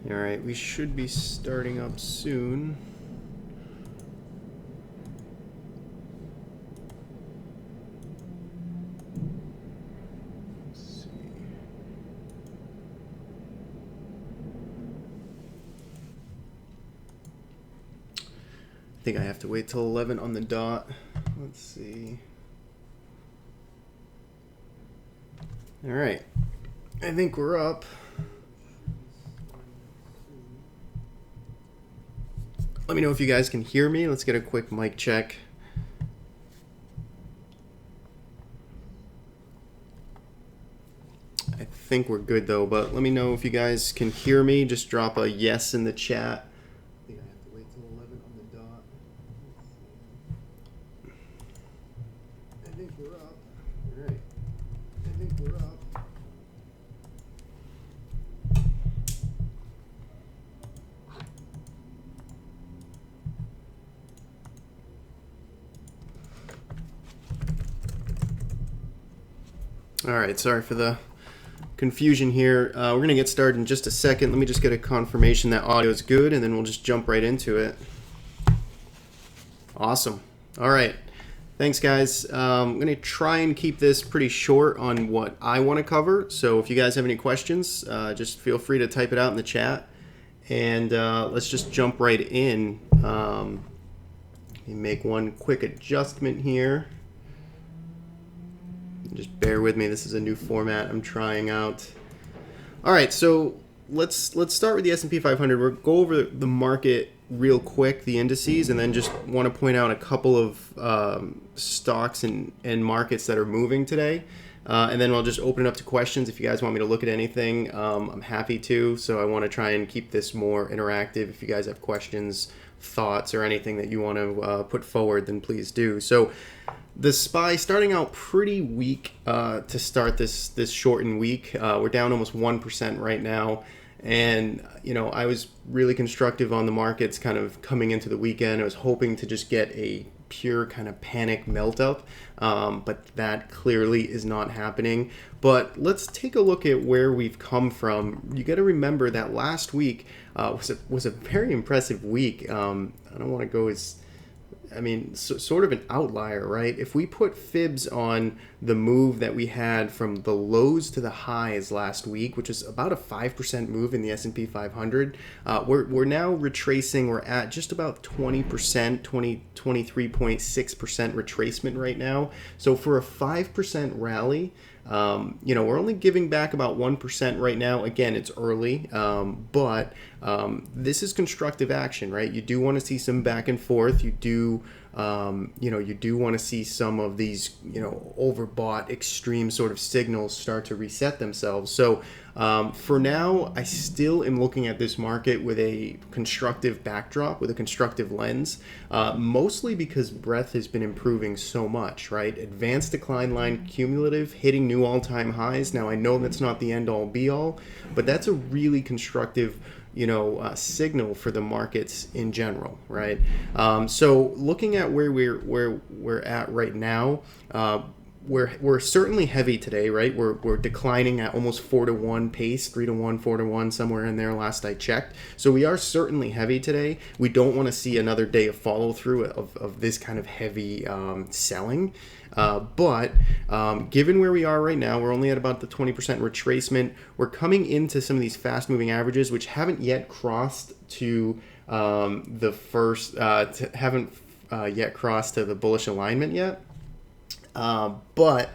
All right, we should be starting up soon. Let's see. I think I have to wait till 11 on the dot. Let's see. All right, I think we're up. Let me know if you guys can hear me. Let's get a quick mic check. I think we're good though, but let me know if you guys can hear me. Just drop a yes in the chat. I think I have to wait till 11 on the dot. I think we're up. All right. I think we're up. All right, sorry for the confusion here. We're going to get started in just a second. Let me just get a confirmation that audio is good, and then we'll just jump right into it. Awesome. All right. Thanks, guys. I'm going to try and keep this pretty short on what I want to cover. So if you guys have any questions, just feel free to type it out in the chat. And let's just jump right in. Let me make one quick adjustment here. Just bear with me. This is a new format I'm trying out. All right, so let's start with the S&P 500. We'll go over the market real quick, the indices, and then just want to point out a couple of stocks and markets that are moving today. And then I'll just open it up to questions. If you guys want me to look at anything, I'm happy to. So I want to try and keep this more interactive. If you guys have questions, thoughts, or anything that you want to put forward, then please do. So the SPY starting out pretty weak to start this shortened week. We're down almost 1% right now. And, you know, I was really constructive on the markets kind of coming into the weekend. I was hoping to just get a pure kind of panic melt up, but that clearly is not happening. But let's take a look at where we've come from. You got to remember that last week was a very impressive week. I don't want to go as... I mean, sort of an outlier, right? If we put fibs on the move that we had from the lows to the highs last week, which is about a 5% move in the S&P 500, we're now retracing. We're at just about 20%, 23.6% retracement right now. So for a 5% rally, you know, we're only giving back about 1% right now. Again, it's early, but this is constructive action, right? You do want to see some back and forth. You do, you know, you do want to see some of these, you know, overbought extreme sort of signals start to reset themselves. So for now, I still am looking at this market with a constructive backdrop, with a constructive lens, mostly because breadth has been improving so much, right? Advanced decline line cumulative hitting new all-time highs. Now, I know that's not the end-all be-all, but that's a really constructive, you know, signal for the markets in general, right? So looking at where we're at right now, we're certainly heavy today, right? We're declining at almost 4-to-1 pace, 3-to-1, 4-to-1, somewhere in there last I checked. So we are certainly heavy today. We don't want to see another day of follow through of this kind of heavy selling. But given where we are right now, we're only at about the 20% retracement. We're coming into some of these fast moving averages, which haven't yet crossed to the first, haven't yet crossed to the bullish alignment yet. But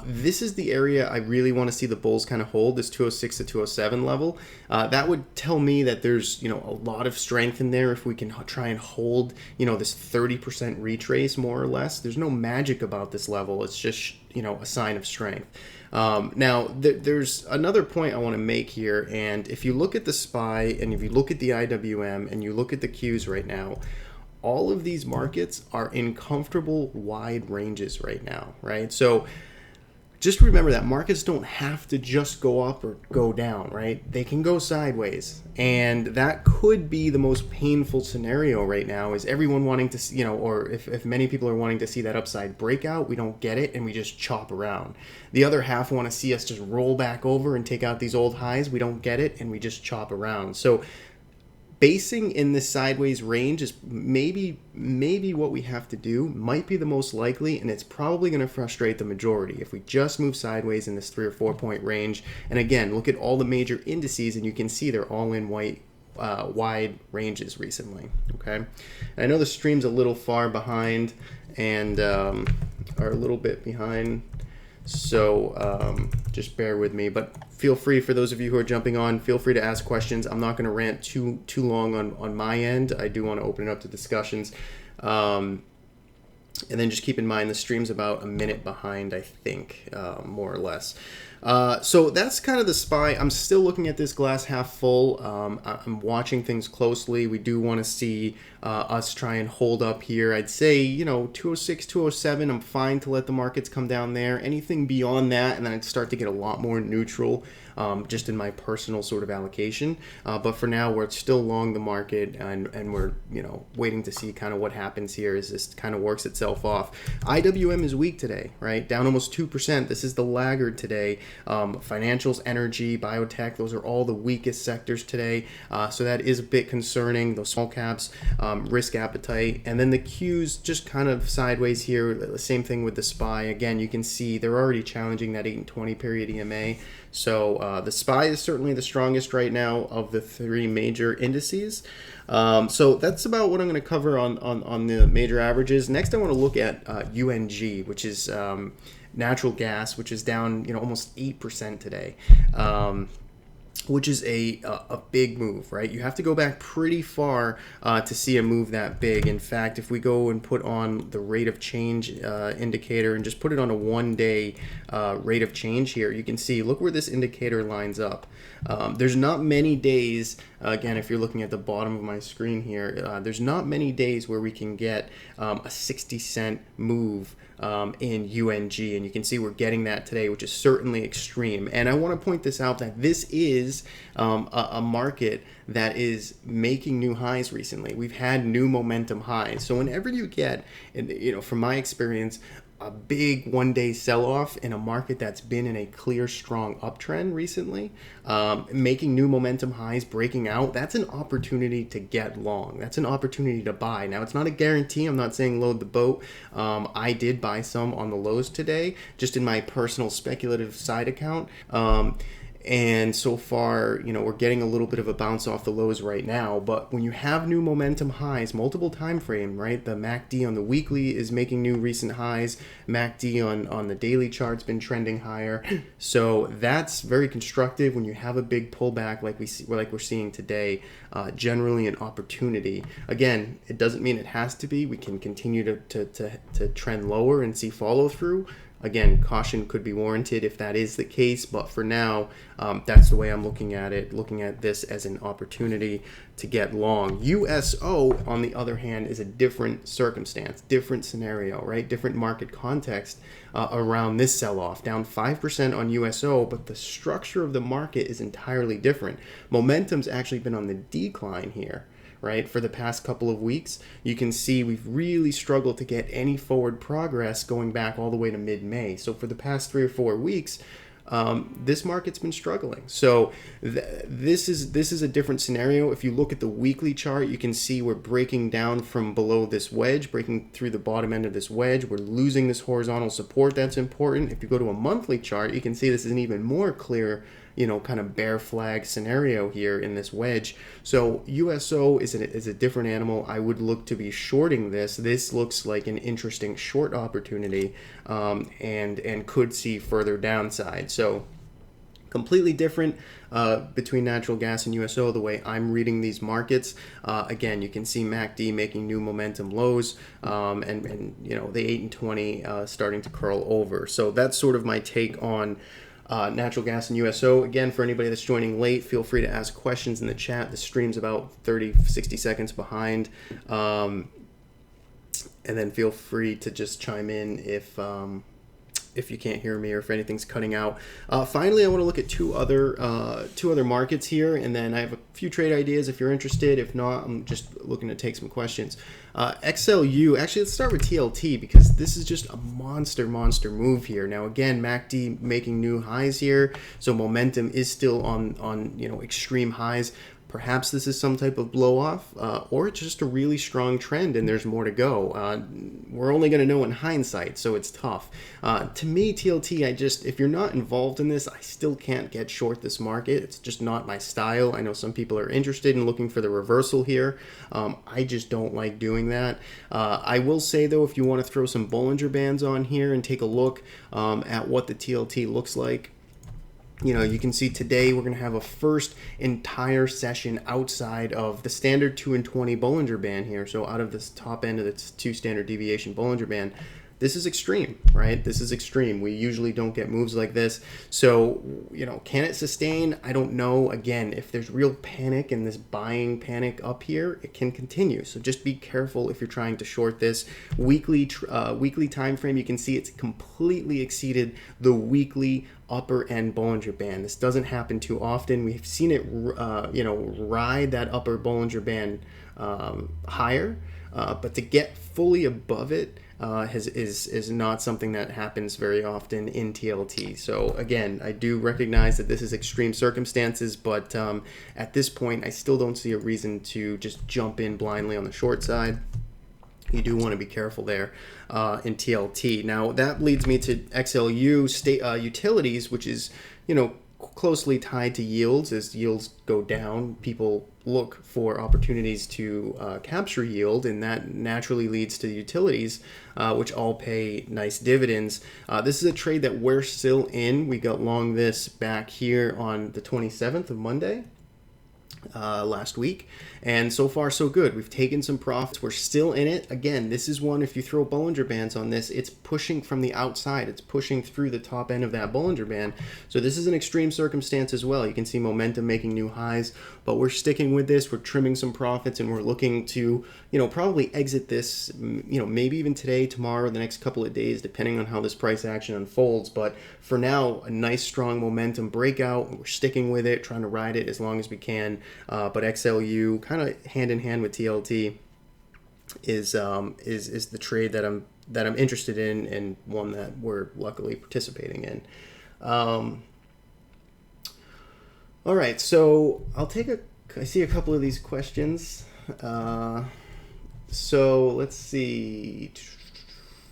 this is the area I really want to see the bulls kind of hold, this 206 to 207 level. That would tell me that there's, you know, a lot of strength in there if we can try and hold, you know, this 30% retrace more or less. There's no magic about this level. It's just, you know, a sign of strength. Now, there's another point I want to make here. And if you look at the SPY and if you look at the IWM and you look at the Qs right now, all of these markets are in comfortable wide ranges right now, right? So just remember that markets don't have to just go up or go down, right? They can go sideways. And that could be the most painful scenario right now, is everyone wanting to, or if many people are wanting to see that upside breakout, we don't get it and we just chop around. The other half want to see us just roll back over and take out these old highs. We don't get it and we just chop around. So basing in this sideways range is maybe what we have to do, might be the most likely, and it's probably going to frustrate the majority if we just move sideways in this 3 or 4 point range. And again, look at all the major indices and you can see they're all in wide ranges recently. Okay, and I know the stream's a little far behind and are a little bit behind, so just bear with me, but feel free, for those of you who are jumping on, feel free to ask questions. I'm not going to rant too long on my end. I do want to open it up to discussions. And then just keep in mind the stream's about a minute behind, I think, more or less. So that's kind of the SPY. I'm still looking at this glass half full. I'm watching things closely. We do want to see us try and hold up here. I'd say, 206, 207, I'm fine to let the markets come down there. Anything beyond that, and then I'd start to get a lot more neutral, just in my personal sort of allocation. But for now, we're still long the market, and we're, waiting to see kind of what happens here as this kind of works itself off. IWM is weak today, right? Down almost 2%. This is the laggard today. Financials, energy, biotech, those are all the weakest sectors today. So that is a bit concerning. Those small caps, risk appetite. And then the Qs just kind of sideways here. The same thing with the SPY. Again, you can see they're already challenging that 8 and 20 period EMA. So the SPY is certainly the strongest right now of the 3 major indices. So that's about what I'm going to cover on the major averages. Next, I want to look at UNG, which is natural gas, which is down almost 8% today. Which is a big move, right? You have to go back pretty far to see a move that big. In fact, if we go and put on the rate of change indicator and just put it on a 1-day rate of change here, you can see, look where this indicator lines up. There's not many days, again, if you're looking at the bottom of my screen here, there's not many days where we can get a 60-cent move in UNG, and you can see we're getting that today, which is certainly extreme. And I want to point this out, that this is a market that is making new highs recently. We've had new momentum highs. So whenever you get, from my experience, a big 1-day sell-off in a market that's been in a clear, strong uptrend recently, making new momentum highs, breaking out, that's an opportunity to get long. That's an opportunity to buy. Now, it's not a guarantee. I'm not saying load the boat. I did buy some on the lows today, just in my personal speculative side account. And so far, we're getting a little bit of a bounce off the lows right now. But when you have new momentum highs, multiple time frame, right? The MACD on the weekly is making new recent highs. MACD on the daily chart's been trending higher. So that's very constructive when you have a big pullback like we're seeing today. Generally an opportunity. Again, it doesn't mean it has to be. We can continue to trend lower and see follow through. Again, caution could be warranted if that is the case, but for now, that's the way I'm looking at it, looking at this as an opportunity to get long. USO, on the other hand, is a different circumstance, different scenario, right? Different market context around this sell-off. Down 5% on USO, but the structure of the market is entirely different. Momentum's actually been on the decline here, right? For the past couple of weeks, you can see we've really struggled to get any forward progress going back all the way to mid-May. So for the past 3 or 4 weeks, this market's been struggling. So this is a different scenario. If you look at the weekly chart, you can see we're breaking down from below this wedge, breaking through the bottom end of this wedge. We're losing this horizontal support. That's important. If you go to a monthly chart, you can see this is an even more clear kind of bear flag scenario here in this wedge. So USO is a different animal. I would look to be shorting this. This looks like an interesting short opportunity, and could see further downside. So completely different between natural gas and USO, the way I'm reading these markets. Again, you can see MACD making new momentum lows, and the 8 and 20 starting to curl over. So that's sort of my take on natural gas and USO. Again, for anybody that's joining late, feel free to ask questions in the chat. The stream's about 60 seconds behind. And then feel free to just chime in if if you can't hear me or if anything's cutting out. Finally, I want to look at two other markets here, and then I have a few trade ideas if you're interested. If not, I'm just looking to take some questions. XLU, actually, let's start with TLT because this is just a monster move here. Now, again, MACD making new highs here, so momentum is still on extreme highs. Perhaps this is some type of blow off, or it's just a really strong trend and there's more to go. We're only going to know in hindsight, so it's tough. To me, TLT, if you're not involved in this, I still can't get short this market. It's just not my style. I know some people are interested in looking for the reversal here. I just don't like doing that. I will say, though, if you want to throw some Bollinger Bands on here and take a look at what the TLT looks like, you can see today we're going to have a first entire session outside of the standard 2 and 20 Bollinger Band here. So out of this top end of the 2 standard deviation Bollinger Band, this is extreme, right? This is extreme. We usually don't get moves like this. So, can it sustain? I don't know. Again, if there's real panic and this buying panic up here, it can continue. So just be careful if you're trying to short this. Weekly time frame, you can see it's completely exceeded the weekly upper end Bollinger Band. This doesn't happen too often. We've seen it, ride that upper Bollinger Band higher, but to get fully above it is not something that happens very often in TLT. So again, I do recognize that this is extreme circumstances, but at this point, I still don't see a reason to just jump in blindly on the short side. You do want to be careful there in TLT. Now that leads me to XLU utilities, which is closely tied to yields. As yields go down, people look for opportunities to capture yield, and that naturally leads to utilities, which all pay nice dividends. This is a trade that we're still in. We got long this back here on the 27th of Monday. Last week, and so far so good. We've taken some profits. We're still in it. Again, this is one, if you throw Bollinger Bands on this, it's pushing from the outside. It's pushing through the top end of that Bollinger Band. So this is an extreme circumstance as well. You can see momentum making new highs, but we're sticking with this. We're trimming some profits, and we're looking to, probably exit this, maybe even today, tomorrow, the next couple of days, depending on how this price action unfolds. But for now, a nice strong momentum breakout. We're sticking with it, trying to ride it as long as we can. But XLU, kind of hand in hand with TLT, is the trade that I'm interested in, and one that we're luckily participating in. All right, so I see a couple of these questions. So let's see.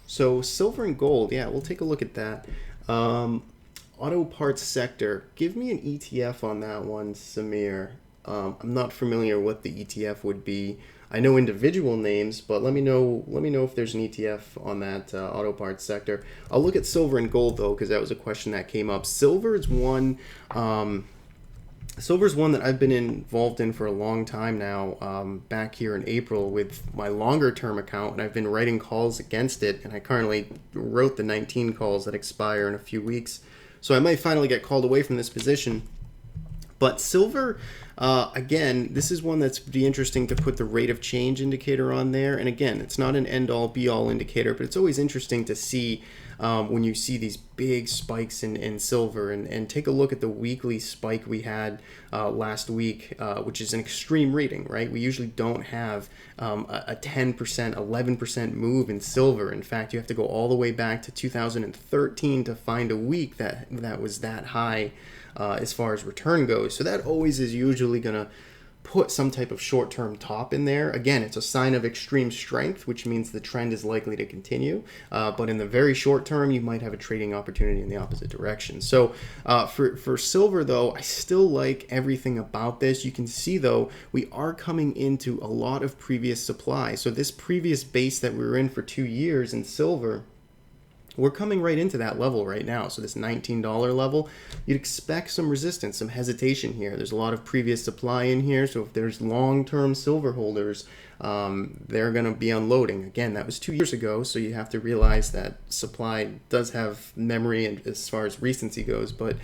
So silver and gold, yeah, we'll take a look at that. Auto parts sector, give me an ETF on that one, Samir. I'm not familiar what the ETF would be. I know individual names, but let me know if there's an ETF on that auto parts sector. I'll look at silver and gold though, because that was a question that came up. Silver is one that I've been involved in for a long time now. Back here in April with my longer term account, and I've been writing calls against it, and I currently wrote the 19 calls that expire in a few weeks. So I might finally get called away from this position. But silver, again, this is one that's pretty interesting to put the rate of change indicator on there. And again, it's not an end-all, be-all indicator, but it's always interesting to see when you see these big spikes in silver. And take a look at the weekly spike we had last week, which is an extreme reading, right? We usually don't have a 10%, 11% move in silver. In fact, you have to go all the way back to 2013 to find a week that was that high. As far as return goes. So that always is usually going to put some type of short-term top in there. Again, it's a sign of extreme strength, which means the trend is likely to continue. But in the very short term, you might have a trading opportunity in the opposite direction. So for silver, though, I still like everything about this. You can see, though, we are coming into a lot of previous supply. So this previous base that we were in for 2 years in silver, we're coming right into that level right now. So this $19 level, you'd expect some resistance, some hesitation here. There's a lot of previous supply in here. So if there's long-term silver holders, they're going to be unloading. Again, that was 2 years ago. So you have to realize that supply does have memory and as far as recency goes, but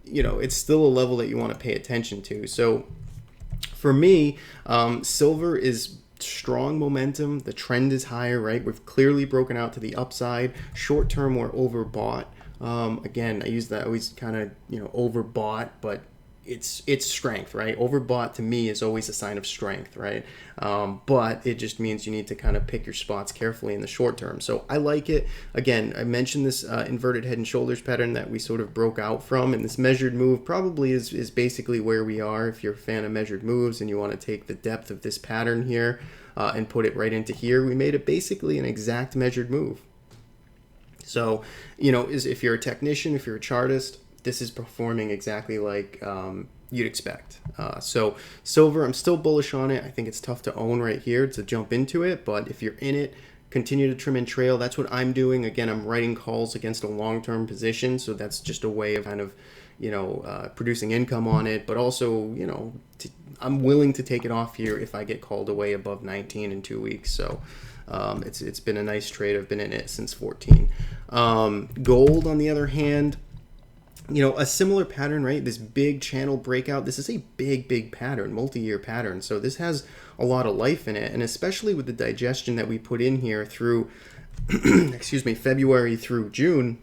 it's still a level that you want to pay attention to. So for me, silver is strong momentum. The trend is higher, right? We've clearly broken out to the upside. Short term, we're overbought. Again, I use that always kind of, overbought, but it's strength, right? Overbought to me is always a sign of strength, right? But it just means you need to kind of pick your spots carefully in the short term. So I like it. Again, I mentioned this inverted head and shoulders pattern that we sort of broke out from, and this measured move probably is basically where we are. If you're a fan of measured moves and you want to take the depth of this pattern here and put it right into here, we made it basically an exact measured move. So, if you're a technician, if you're a chartist, this is performing exactly like you'd expect. So silver, I'm still bullish on it. I think it's tough to own right here to jump into it, but if you're in it, continue to trim and trail. That's what I'm doing. Again, I'm writing calls against a long-term position, so that's just a way of kind of, producing income on it, but also, I'm willing to take it off here if I get called away above 19 in 2 weeks. So it's been a nice trade. I've been in it since 14. Gold, on the other hand, a similar pattern, right? This big channel breakout. This is a big pattern, multi-year pattern. So this has a lot of life in it, and especially with the digestion that we put in here through, February through June.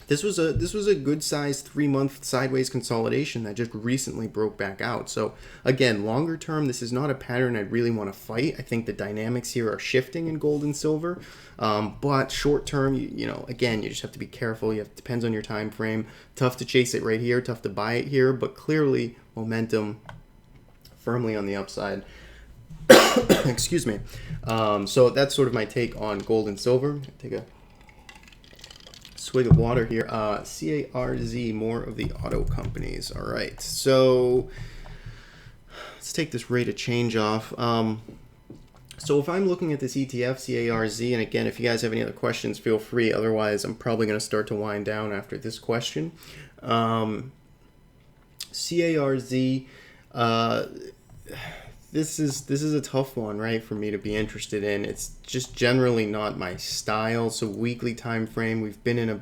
This was a good sized 3-month sideways consolidation that just recently broke back out. So again, longer term, this is not a pattern I really want to fight. I think the dynamics here are shifting in gold and silver. But short term, again, you just have to be careful. Depends on your time frame. Tough to chase it right here, tough to buy it here, but clearly momentum firmly on the upside. Excuse me. So that's sort of my take on gold and silver. Take a swig of water here. CARZ, more of the auto companies. All right, so let's take this rate of change off. So if I'm looking at this ETF, CARZ, and again, if you guys have any other questions, feel free. Otherwise, I'm probably going to start to wind down after this question. CARZ, this is a tough one, right, for me to be interested in. It's just generally not my style. So weekly time frame, we've been in a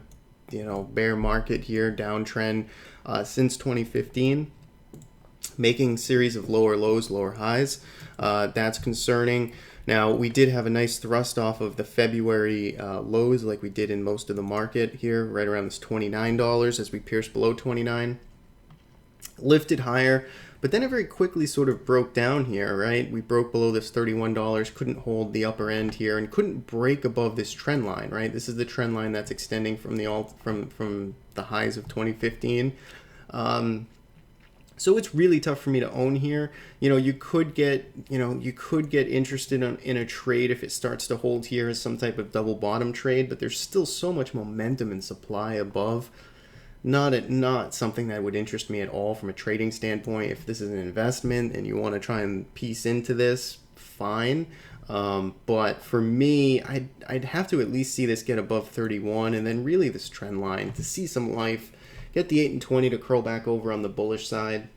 bear market here, downtrend since 2015, making series of lower lows, lower highs. That's concerning. Now, we did have a nice thrust off of the February lows like we did in most of the market here, right around this $29 as we pierced below 29. Lifted higher, but then it very quickly sort of broke down here, right? We broke below this $31, couldn't hold the upper end here, and couldn't break above this trend line, right? This is the trend line that's extending from from the highs of 2015. So it's really tough for me to own here. You could get interested in a trade if it starts to hold here as some type of double bottom trade, but there's still so much momentum and supply above. Not something that would interest me at all from a trading standpoint. If this is an investment and you want to try and piece into this, fine. But for me, I'd have to at least see this get above 31, and then really this trend line to see some life. Get the 8 and 20 to curl back over on the bullish side.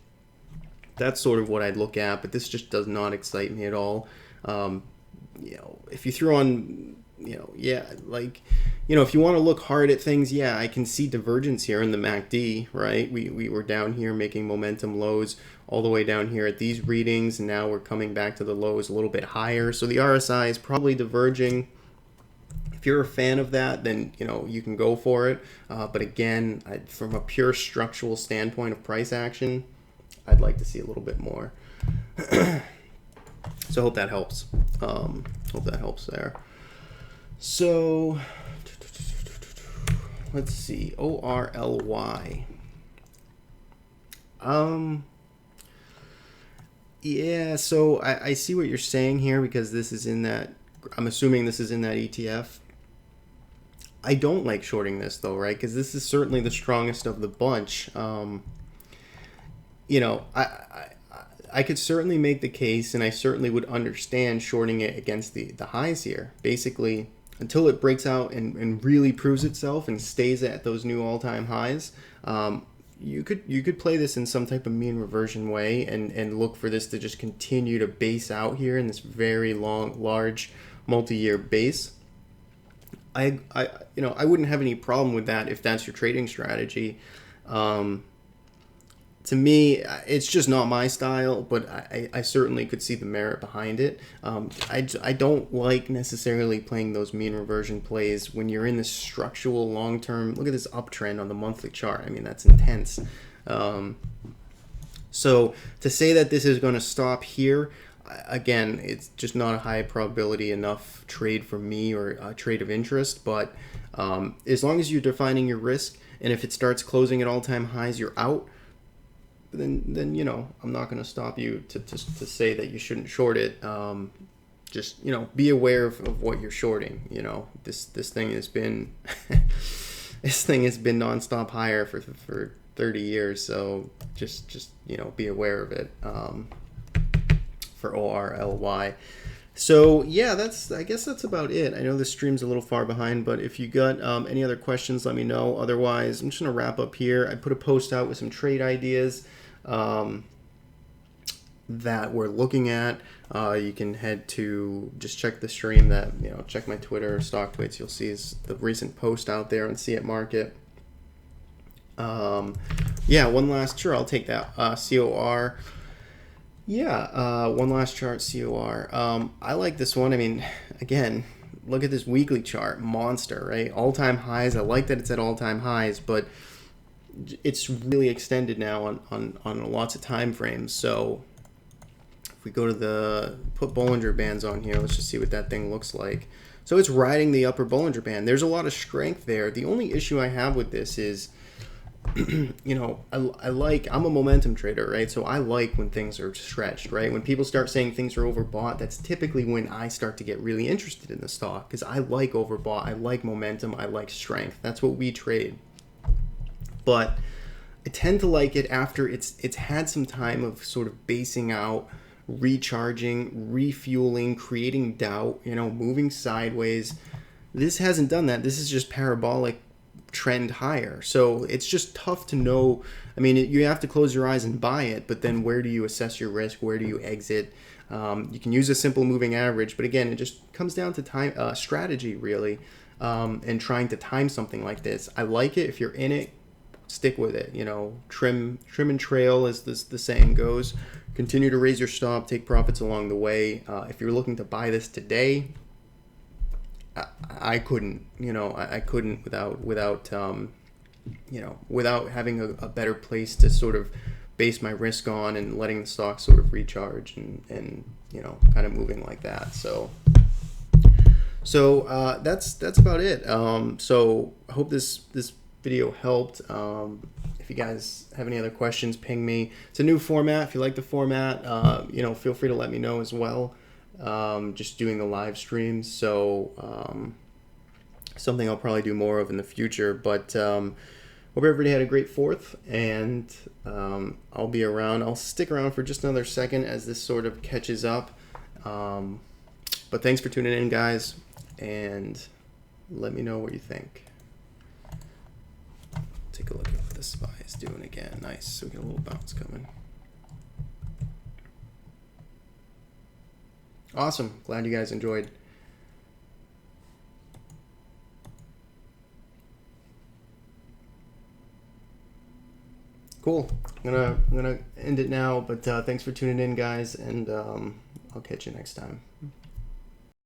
That's sort of what I'd look at, but this just does not excite me at all. If you threw on, if you want to look hard at things, I can see divergence here in the MACD, right? We were down here making momentum lows all the way down here at these readings, and now we're coming back to the lows a little bit higher. So the RSI is probably diverging. If you're a fan of that, then you can go for it. But again, from a pure structural standpoint of price action, I'd like to see a little bit more. So I hope that helps. Hope that helps there. So let's see. ORLY. So I see what you're saying here, because this is in that, I'm assuming this is in that ETF. I don't like shorting this though, right? Because this is certainly the strongest of the bunch. I could certainly make the case, and I certainly would understand shorting it against the highs here. Basically, until it breaks out and really proves itself and stays at those new all-time highs, you could play this in some type of mean reversion way and look for this to just continue to base out here in this very large multi-year base. I wouldn't have any problem with that if that's your trading strategy. to me, it's just not my style, but I certainly could see the merit behind it. I don't like necessarily playing those mean reversion plays when you're in this structural long-term. Look at this uptrend on the monthly chart. I mean, that's intense. So to say that this is going to stop here, again, it's just not a high probability enough trade for me, or a trade of interest. But as long as you're defining your risk, and if it starts closing at all-time highs, you're out. Then you know, I'm not going to stop you to say that you shouldn't short it. Just, you know, be aware of what you're shorting. You know, this thing has been this thing has been nonstop higher for 30 years. So just you know, be aware of it. For ORLY. So yeah, I guess that's about it. I know this stream's a little far behind, but if you got any other questions, let me know. Otherwise, I'm just gonna wrap up here. I put a post out with some trade ideas that we're looking at. You can head to just check the stream. That, you know, check my Twitter, stock tweets. You'll see the recent post out there on See It Market. Yeah, one last, sure, I'll take that. COR. Yeah, one last chart, COR. I like this one. I mean, again, look at this weekly chart, monster, right? All-time highs. I like that it's at all-time highs, but it's really extended now on lots of time frames. So if we go to put Bollinger Bands on here, let's just see what that thing looks like. So it's riding the upper Bollinger Band. There's a lot of strength there. The only issue I have with this is, you know, I'm a momentum trader, right? So I like when things are stretched, right? When people start saying things are overbought, that's typically when I start to get really interested in the stock, because I like overbought, I like momentum, I like strength. That's what we trade. But I tend to like it after it's had some time of sort of basing out, recharging, refueling, creating doubt, you know, moving sideways. This hasn't done that. This is just parabolic trend higher. So it's just tough to know. I mean, you have to close your eyes and buy it, but then where do you assess your risk? Where do you exit? You can use a simple moving average, but again, it just comes down to time, strategy really, and trying to time something like this. I like it. If you're in it, stick with it. You know, trim and trail, as the saying goes. Continue to raise your stop, take profits along the way. If you're looking to buy this today, I couldn't, you know, I couldn't without you know, without having a better place to sort of base my risk on, and letting the stock sort of recharge and you know, kind of moving like that. So that's about it. So I hope this video helped. If you guys have any other questions, ping me. It's a new format. If you like the format, you know, feel free to let me know as well. Just doing the live streams, so something I'll probably do more of in the future. But hope everybody had a great 4th, and I'll be around. I'll stick around for just another second as this sort of catches up. But thanks for tuning in, guys, and let me know what you think. Take a look at what the SPY is doing again. Nice. So we get a little bounce coming. Awesome. Glad you guys enjoyed. Cool. I'm gonna end it now, but thanks for tuning in, guys, and I'll catch you next time.